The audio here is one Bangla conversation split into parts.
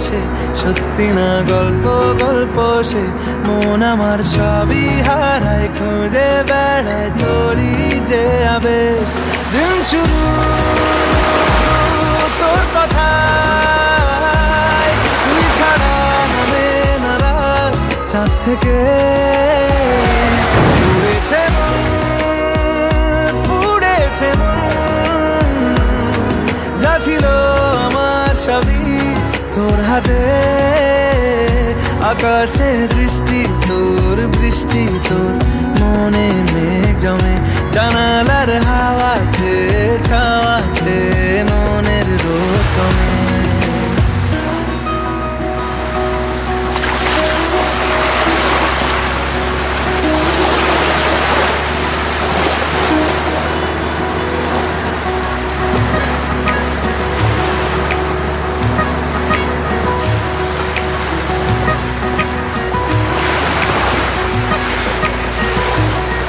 সে, সত্যি না গল্প গল্প সে। মন আমার সবই হারায়, খুঁজে বেড়ায় তোরই যে আবেশ। দিন শুরু তোর কথায়, তুই ছাড়া নামে না রাত। চাঁদ থেকে পুড়েছে মন, পুড়েছে মন। যা ছিল আমার সবই তোর হাতে। আকাশে দৃষ্টি তোর, বৃষ্টি তোর, মনে মেঘ জমে জানালার হাওয়াতে, ছাওয়াতে মনের রোদ কমে।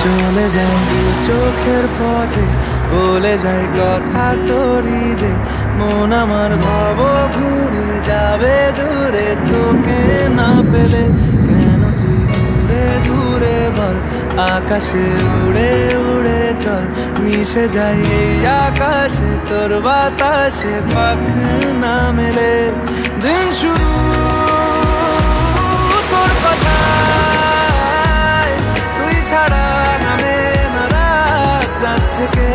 চলে যায় দু চোখের পথে, বলে যায় কথা তোরই যে। মন আমার ভাব ঘুরে যাবে দূরে, তোকে না পেলে। কেন তুই দূরে দূরে বল, আকাশে উড়ে উড়ে চল। মিশে যায় এই আকাশে তোর বাতাসে, পাখ না মেলে। দিন শুরু তোর কথায়, তুই ছাড়া নামে না রাত। চাঁদ থেকে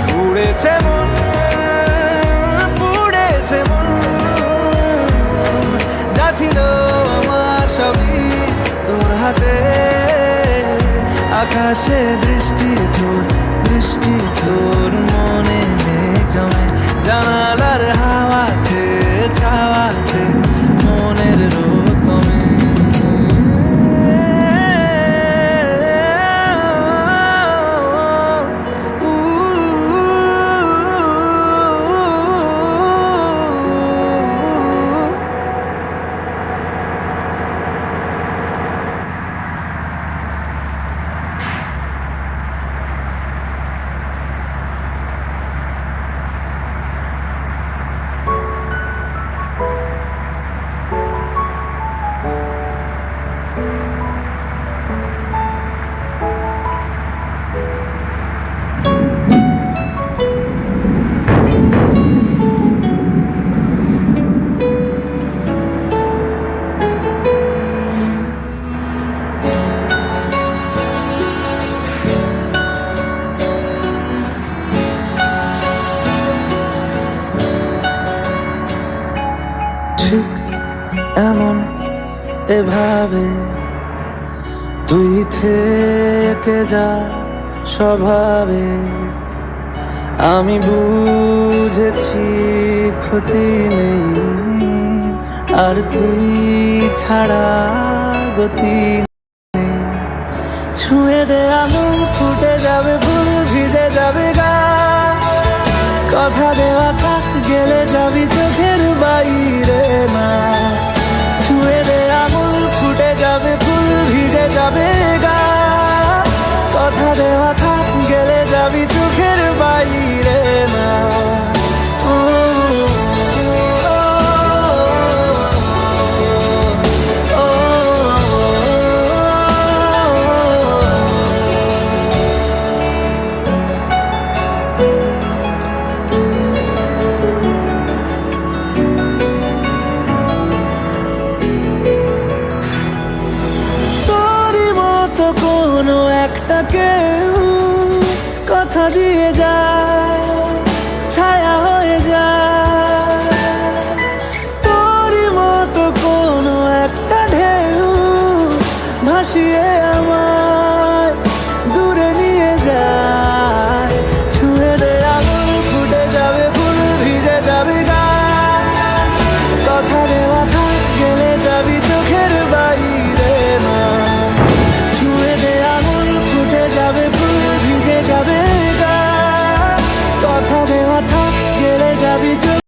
পুড়েছে মন, পুড়েছে মন। যা ছিল আমার সবই তোর হাতে। আকাশে দৃষ্টি তোর, বৃষ্টি তোর, মনে মেঘ জমে জানালার হাওয়াতে, ছাওয়াতে মনের রোদ কমে। ঠিক এমন এভাবে তুই থেকে যা স্বভাবে। আমি বুঝেছি ক্ষতি নেই, আর তুই ছাড়া গতি নেই। ছুঁয়ে দে আঙুল, ফুটে যাবে ফুল, ভিজে যাবে গা। কথা দেওয়া থাক, গেলে যাবি চোখের বাইরে না। ছুঁয়ে দে আঙুল, ফুটে যাবে ফুল, ভিজে যাবে গা। কথা দেওয়া থাক, গেলে যাবি চোখের বাইরে না। কোনো একটা কেউ কথা দিয়ে যায়।